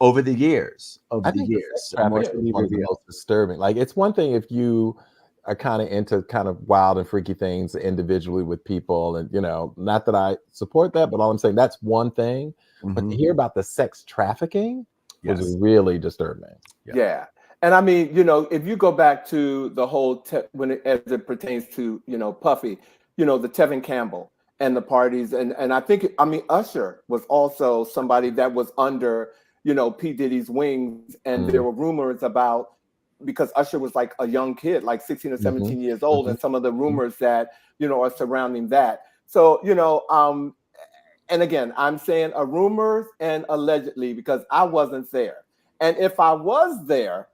over the years. One of the most disturbing. Like, it's one thing if you are kind of into kind of wild and freaky things individually with people, and not that I support that, but all I'm saying, that's one thing. But to hear about the sex trafficking was really disturbing. And I mean, if you go back to the whole as it pertains to Puffy, the Tevin Campbell and the parties, and I think Usher was also somebody that was under P. Diddy's wings, and there were rumors about, because Usher was like a young kid, like 16 or 17 years old, and some of the rumors that are surrounding that. So and again, I'm saying a rumors and allegedly because I wasn't there, and if I was there,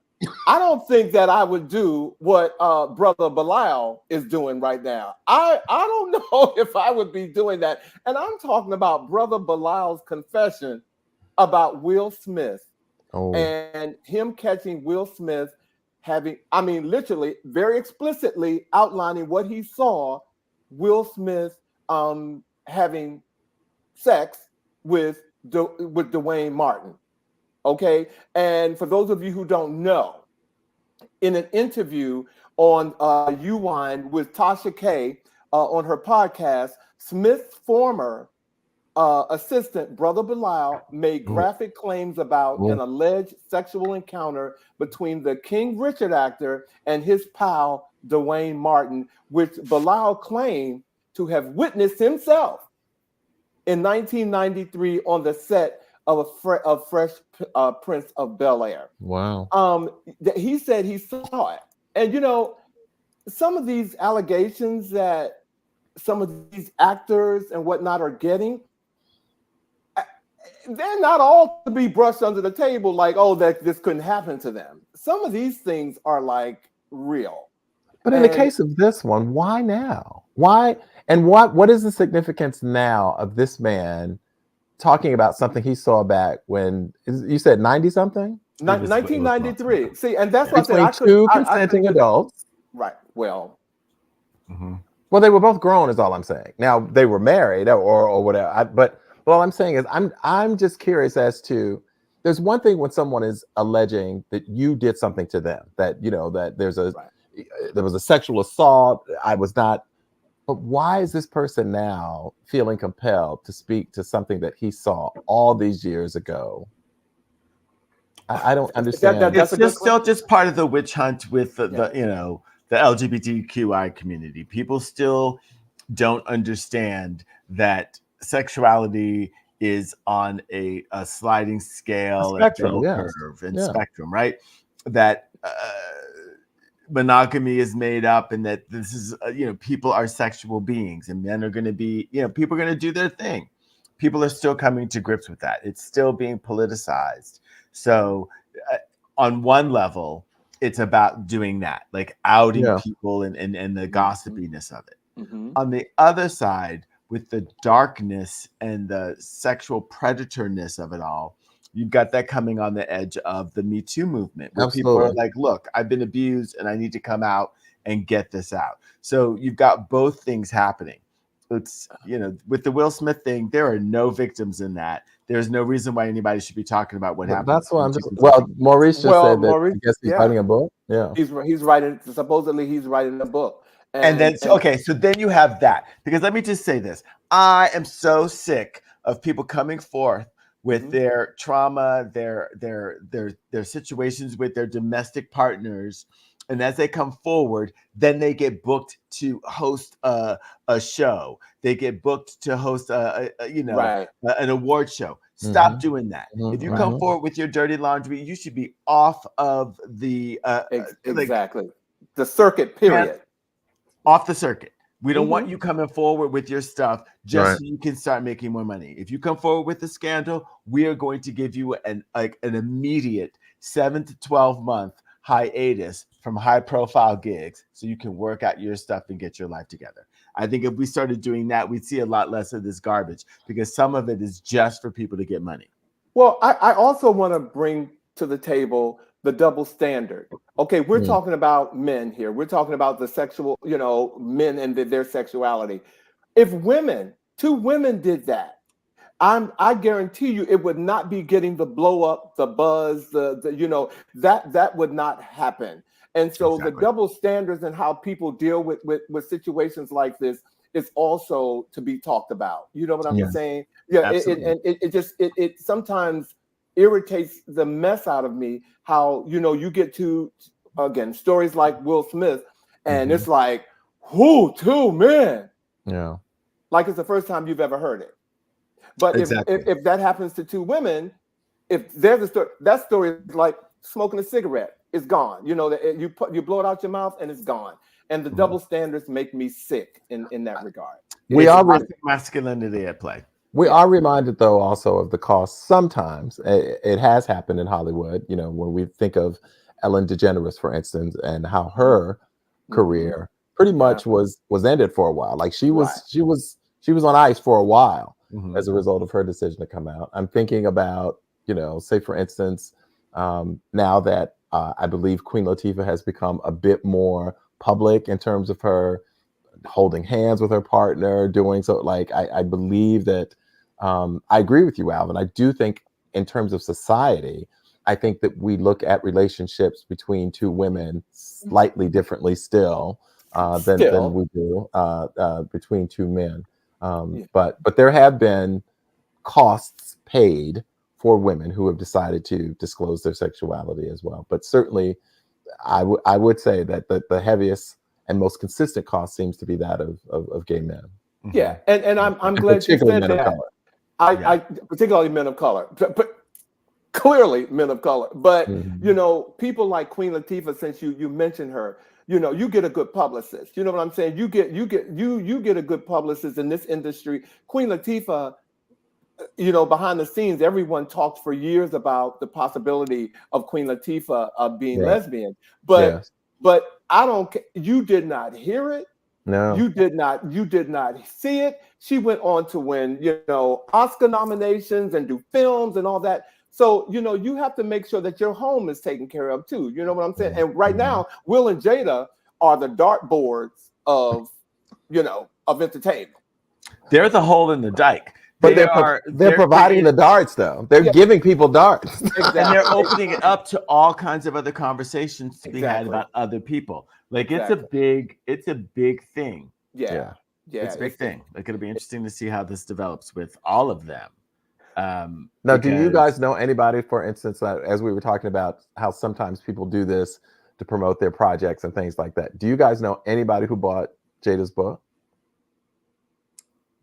I don't think that I would do what Brother Bilal is doing right now. I don't know if I would be doing that, and I'm talking about Brother Bilal's confession about Will Smith and him catching Will Smith literally very explicitly outlining what he saw Will Smith having sex with Dwayne Martin. Okay. And for those of you who don't know, in an interview on Uwine with Tasha K on her podcast, Smith's former assistant, Brother Bilal, made graphic claims about an alleged sexual encounter between the King Richard actor and his pal, Dwayne Martin, which Bilal claimed to have witnessed himself in 1993 on the set of Fresh Prince of Bel-Air. Wow. He said he saw it. And, some of these allegations that some of these actors and whatnot are getting, they're not all to be brushed under the table like, that this couldn't happen to them. Some of these things are like real. But in the case of this one, why now? Why? And what is the significance now of this man talking about something he saw back when you said 90-something? 1993. See, and that's what I said. Two consenting adults. Right. Well. Well, they were both grown, is all I'm saying. Now they were married or whatever. But all I'm saying is, I'm just curious as to. There's one thing when someone is alleging that you did something to them, that that there was a sexual assault. I was not. But why is this person now feeling compelled to speak to something that he saw all these years ago? I don't understand. It's just still just part of the witch hunt with the LGBTQI community. People still don't understand that sexuality is on a sliding scale, a spectrum, curve and spectrum, right? That monogamy is made up, and that this is people are sexual beings, and men are going to be people are going to do their thing. People are still coming to grips with that. It's still being politicized. So on one level, it's about doing that, like outing people and the gossipiness of it. Mm-hmm. On the other side, with the darkness and the sexual predatorness of it all, you've got that coming on the edge of the Me Too movement, where people are like, look, I've been abused and I need to come out and get this out. So you've got both things happening. It's, with the Will Smith thing, there are no victims in that. There's no reason why anybody should be talking about what happened. That's why I'm just. Maurice just said that. I guess he's writing a book. Yeah, he's writing. Supposedly, he's writing a book. And then so then you have that, because let me just say this: I am so sick of people coming forth with their trauma, their situations with their domestic partners. And as they come forward, then they get booked to host a show. They get booked to host an award show. Stop doing that. If you come forward with your dirty laundry, you should be off of the exactly the circuit. Period. Off the circuit. We don't want you coming forward with your stuff just so you can start making more money. If you come forward with a scandal, we are going to give you an immediate 7 to 12 month hiatus from high profile gigs so you can work out your stuff and get your life together. I think if we started doing that, we'd see a lot less of this garbage, because some of it is just for people to get money. Well, I also want to bring to the table the double standard. Okay, we're talking about men here. We're talking about the sexual, men and their sexuality. If two women did that, I guarantee you it would not be getting the blow up, the buzz, that would not happen. And so the double standards and how people deal with situations like this is also to be talked about. You know what I'm saying? Yeah, it sometimes irritates the mess out of me how you get to, again, stories like Will Smith, and it's like, who, two men? Yeah, like it's the first time you've ever heard it. But if that happens to two women, if there's a story, that story is like smoking a cigarette. It's gone. You blow it out your mouth and it's gone. And the double standards make me sick in that regard. We are masculinity at play. We are reminded, though, also of the cost. Sometimes it has happened in Hollywood. When we think of Ellen DeGeneres, for instance, and how her career pretty much was ended for a while. Like she was on ice for a while as a result of her decision to come out. I'm thinking about, say, for instance, now that I believe Queen Latifah has become a bit more public in terms of her holding hands with her partner, doing so. Like I believe that. I agree with you, Alvin. I do think in terms of society, I think that we look at relationships between two women slightly differently still than we do between two men. But there have been costs paid for women who have decided to disclose their sexuality as well. But certainly, I would say that the heaviest and most consistent cost seems to be that of gay men. Yeah, and I'm glad you said that. I particularly men of color, but clearly men of color. But people like Queen Latifah, since you mentioned her, you get a good publicist. You know what I'm saying? You get a good publicist in this industry. Queen Latifah, behind the scenes, everyone talked for years about the possibility of Queen Latifah being lesbian. But I don't. You did not hear it. No, you did not see it. She went on to win, Oscar nominations and do films and all that. So, you have to make sure that your home is taken care of too. You know what I'm saying? And right now, Will and Jada are the dartboards of entertainment. They're the hole in the dike. But they're providing the darts, though. They're giving people darts. Exactly. And they're opening it up to all kinds of other conversations to be had about other people. Like it's a big thing. Yeah. Yeah, it's a big thing. Like, it'll be interesting to see how this develops with all of them. Now, do you guys know anybody, for instance, as we were talking about how sometimes people do this to promote their projects and things like that? Do you guys know anybody who bought Jada's book?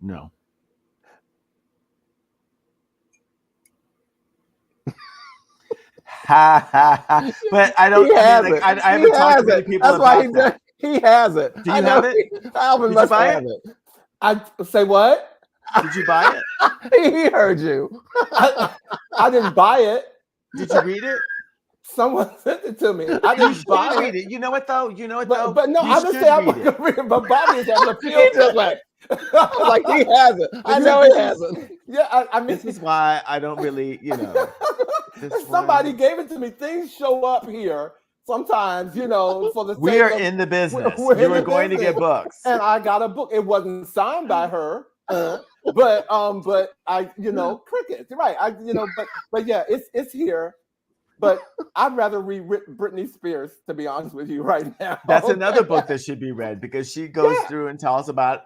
No. But I don't. I haven't talked to many people about that. He has it. Do you have it? Alvin must have it. I say what? Did you buy it? He heard you. I didn't buy it. Did you read it? Someone sent it to me. I didn't buy read it. You know what though? But no, I didn't say I'm going to read it. But Bobby is having a field trip. Like he has it. I know he has it. Yeah, I mean, this is why I don't really, Somebody gave it to me. Things show up here sometimes, for the. We are in the business. You are going to get books, and I got a book. It wasn't signed by her. But I, crickets, right? But yeah, it's here. But I'd rather read Britney Spears, to be honest with you, right now. That's another book that should be read because she goes through and tells about,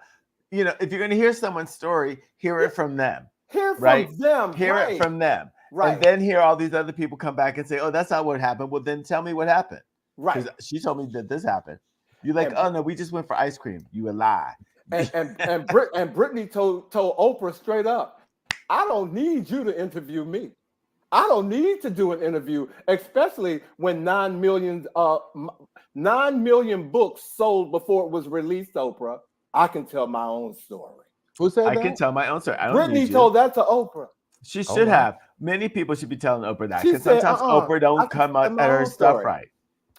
if you're going to hear someone's story, hear it from them. Hear from them. Hear it from them. Right. And then hear all these other people come back and say, "Oh, that's not what happened." Well, then tell me what happened. Right. Because she told me that this happened. You're like, "Oh no, we just went for ice cream." You a lie. And Britney told Oprah straight up, "I don't need you to interview me. I don't need to do an interview, especially when 9 million books sold before it was released, Oprah. I can tell my own story." Who said that? I can tell my own story. Britney told that to Oprah. She should have. Many people should be telling Oprah that because sometimes Oprah don't come up at her stuff right.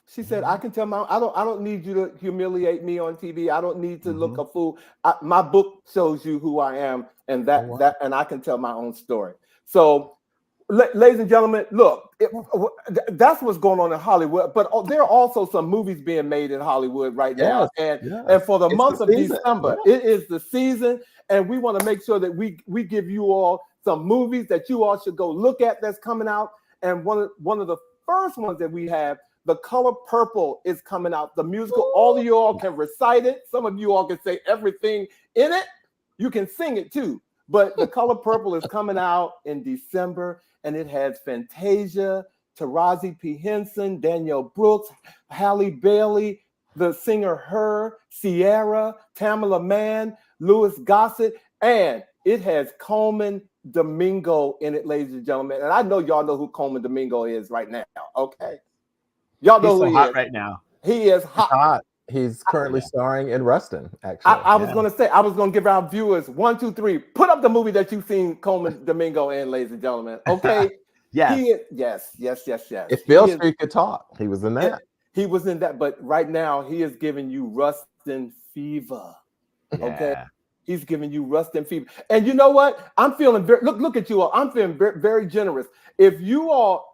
She said, "I can tell I don't need you to humiliate me on TV. I don't need to look a fool. My book shows you who I am, and and I can tell my own story." So, ladies and gentlemen, look, that's what's going on in Hollywood. But there are also some movies being made in Hollywood right now, and for the month of December, it is the season, and we want to make sure that we give you all some movies that you all should go look at that's coming out. And one of the first ones that we have, The Color Purple, is coming out. The musical. All of you all can recite it. Some of you all can say everything in it. You can sing it too. But The Color Purple is coming out in December, and it has Fantasia, Taraji P. Henson, Danielle Brooks, Halle Bailey, the singer Her, Sierra, Tamala Mann, Louis Gossett, and it has Coleman Domingo in it, ladies and gentlemen. And I know y'all know who Coleman Domingo is right now. Okay. Y'all know who he is right now. He is hot. He's currently starring in Rustin, actually. I was going to give our viewers 1, 2, 3. Put up the movie that you've seen Coleman Domingo in, ladies and gentlemen. Okay. Yes. If Bill Street could talk, he was in that. He was in that, but right now he is giving you Rustin fever. Yeah. Okay. He's giving you Rustin fever. And you know what? I'm feeling look at you all. I'm feeling very, very generous. If you all,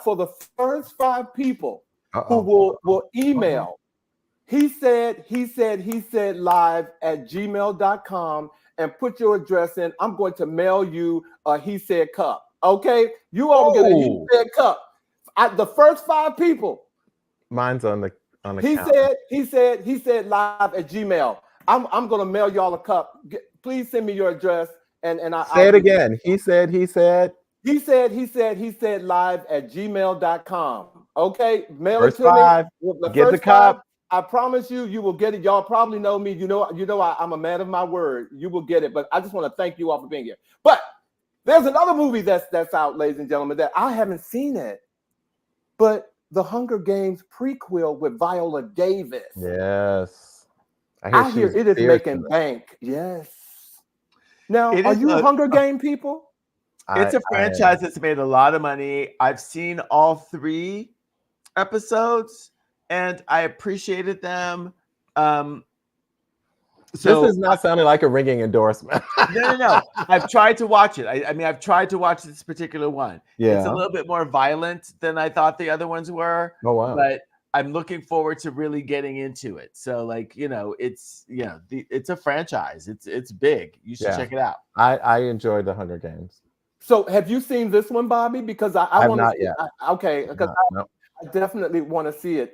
for the first 5 people who will email, he said live at gmail.com and put your address in, I'm going to mail you a He Said cup. Okay? You all get a He Said cup. The first 5 people. Mine's on the He counter. He said live at Gmail. I'm gonna mail y'all a cup. Please send me your address and I say it again. He said live at gmail.com. Okay, mail First it to 5, me. Get the cup. I promise you will get it. Y'all probably know me. You know I'm a man of my word. You will get it. But I just want to thank you all for being here. But there's another movie that's out, ladies and gentlemen, that I haven't seen it. But The Hunger Games prequel with Viola Davis. Yes. I hear it is making bank. Yes. Now, are you Hunger Game people? It's a franchise that's made a lot of money. I've seen all 3 episodes, and I appreciated them. So this is not sounding like a ringing endorsement. No. I've tried to watch it. I mean, I've tried to watch this particular one. Yeah. It's a little bit more violent than I thought the other ones were. Oh, wow. But I'm looking forward to really getting into it. So, it's it's a franchise. It's big. You should check it out. I enjoyed The Hunger Games. So, have you seen this one, Bobby? Because I want to. Not yet. Okay, because I definitely want to see it.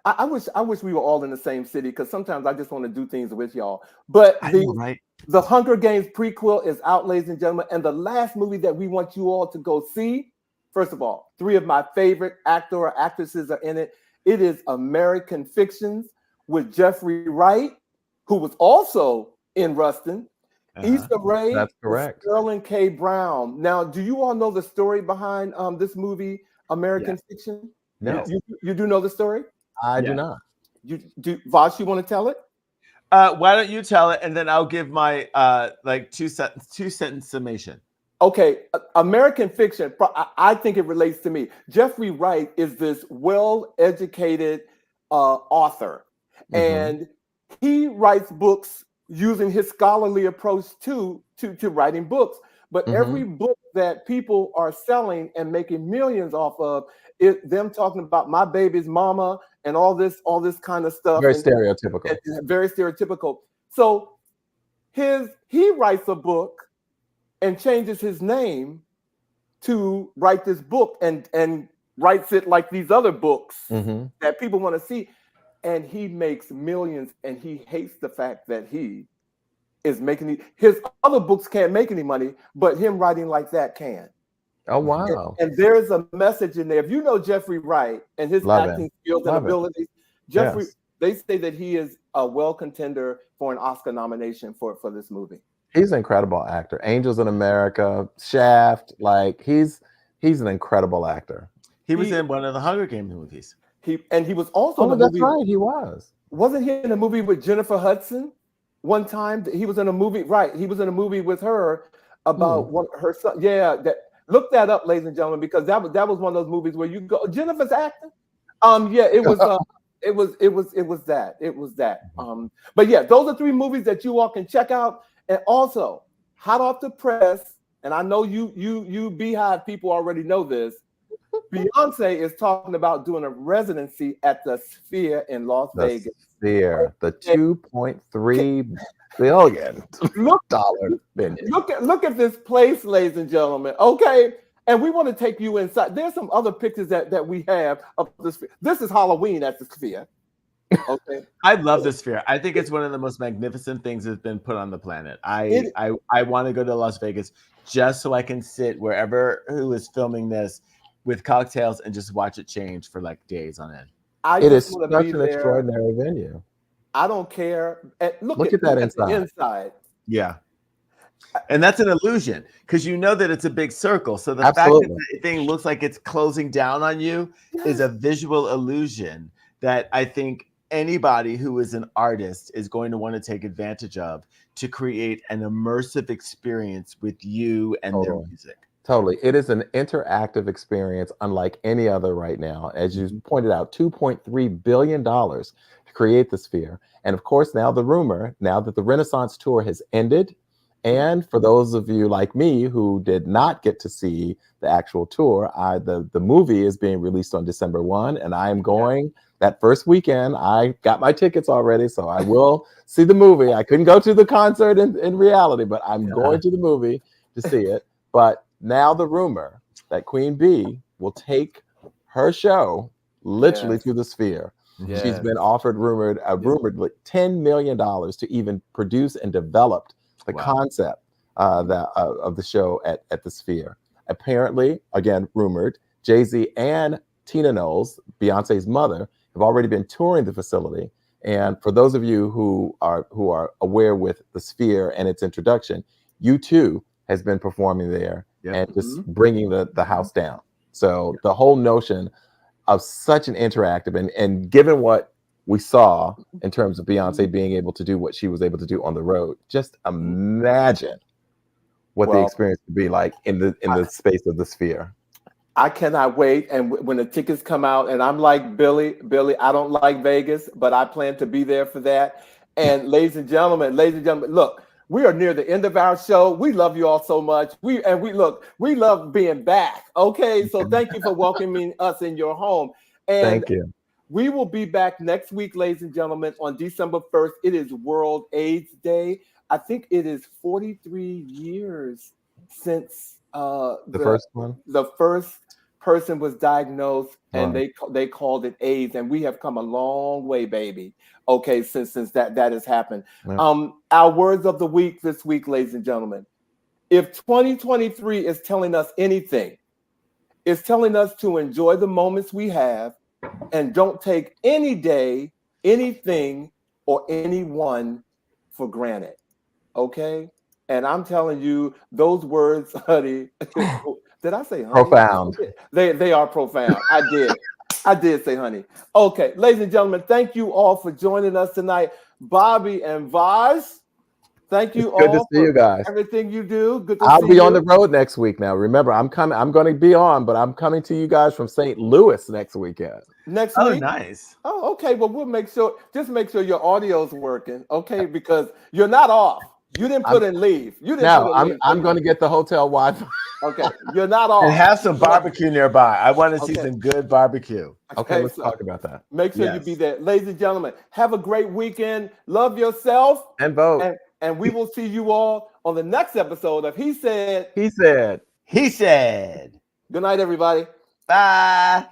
I wish we were all in the same city, because sometimes I just want to do things with y'all. But I know, right? the Hunger Games prequel is out, ladies and gentlemen. And the last movie that we want you all to go see, first of all, 3 of my favorite actor or actresses are in it. It is American Fictions with Jeffrey Wright, who was also in Rustin. Issa Rae, That's correct. Sterling K. Brown. Now, do you all know the story behind this movie, American Fiction? No, You do know the story? I do not. You do, Vash, you want to tell it? Why don't you tell it, and then I'll give my like two sentence summation. Okay, American Fiction, I think it relates to me. Jeffrey Wright is this well-educated author, and he writes books using his scholarly approach to writing books. But every book that people are selling and making millions off of is them talking about my baby's mama and all this kind of stuff. Very stereotypical. Very stereotypical. So he writes a book and changes his name to write this book and writes it like these other books that people want to see. And he makes millions, and he hates the fact that he is making his other books can't make any money, but him writing like that can. Oh, wow. And there's a message in there. If you know Jeffrey Wright and his acting skills and abilities, Jeffrey, they say that he is a well contender for an Oscar nomination for this movie. He's an incredible actor. Angels in America, Shaft, like he's an incredible actor. He was in one of the Hunger Games movies. He was also in a that's movie. right, he was. Wasn't he in a movie with Jennifer Hudson? One time he was in a movie, right? He was in a movie with her about what her son. Yeah, look that up, ladies and gentlemen, because that was one of those movies where you go, Jennifer's acting. Yeah, it was that. But yeah, those are 3 movies that you all can check out. And also, hot off the press, and I know you Beehive people already know this. Beyonce is talking about doing a residency at the Sphere in Las Vegas. Sphere, the $2.3 billion venue. Look at this place, ladies and gentlemen. Okay, and we want to take you inside. There's some other pictures that we have of the Sphere. This is Halloween at the Sphere. Okay, I love the Sphere. I think it's one of the most magnificent things that's been put on the planet. I want to go to Las Vegas just so I can sit wherever who is filming this with cocktails and just watch it change for like days on end. It is such an extraordinary venue. I don't care. Look at that inside. Yeah. And that's an illusion, because you know that it's a big circle. So the fact that the thing looks like it's closing down on you is a visual illusion that I think anybody who is an artist is going to want to take advantage of to create an immersive experience with you and their music. Totally. It is an interactive experience unlike any other right now. As you pointed out, $2.3 billion to create the Sphere. And of course, now the rumor, now that the Renaissance tour has ended, and for those of you like me who did not get to see the actual tour, the movie is being released on December 1, and I am going that first weekend. I got my tickets already, so I will see the movie. I couldn't go to the concert in reality, but I'm going to the movie to see it. But now the rumor that Queen Bee will take her show literally to the Sphere. Yes. She's been offered rumored like $10 million to even produce and develop the concept of the show at the Sphere. Apparently, again, rumored, Jay-Z and Tina Knowles, Beyonce's mother, have already been touring the facility. And for those of you who are aware with the Sphere and its introduction, U2 has been performing there and just bringing the house down. So the whole notion of such an interactive and given what we saw in terms of Beyonce being able to do what she was able to do on the road, just imagine what the experience would be like in the space of the Sphere. I cannot wait. And when the tickets come out, and I'm like Billy, I don't like Vegas, but I plan to be there for that. And ladies and gentlemen, look, we are near the end of our show. We love you all so much. We love being back. Okay, so thank you for welcoming us in your home. And thank you. We will be back next week, ladies and gentlemen, on December 1st. It is World AIDS Day. I think it is 43 years since the first one. The first person was diagnosed and Right. they called it AIDS, and we have come a long way, baby. Okay, since that has happened. Yeah. Our words of the week this week, ladies and gentlemen. If 2023 is telling us anything, it's telling us to enjoy the moments we have and don't take any day, anything, or anyone for granted. Okay? And I'm telling you, those words, honey. Did I say honey? Profound. They are profound. I did say honey. Okay, ladies and gentlemen, thank you all for joining us tonight. Bobby and Vash, thank you Good to all see you guys. everything you do. Good to I'll see be you. on the road next week now. Remember, I'm coming. I'm going to be on, but I'm coming to you guys from St. Louis next weekend. Next Oh, week. nice. Oh, okay. Well, we'll make sure. Just make sure your audio's working, okay? Because you're not off. You didn't put in leave. You didn't No, put in leave. I'm going to get the hotel Wi-Fi. Okay, you're not off. And have some barbecue nearby. I want to see Okay. some good barbecue. Okay, let's so talk about that. Make sure you Yes. be there, ladies and gentlemen. Have a great weekend. Love yourself, And vote. and we will see you all on the next episode of He Said. He said. He said. Good night, everybody. Bye.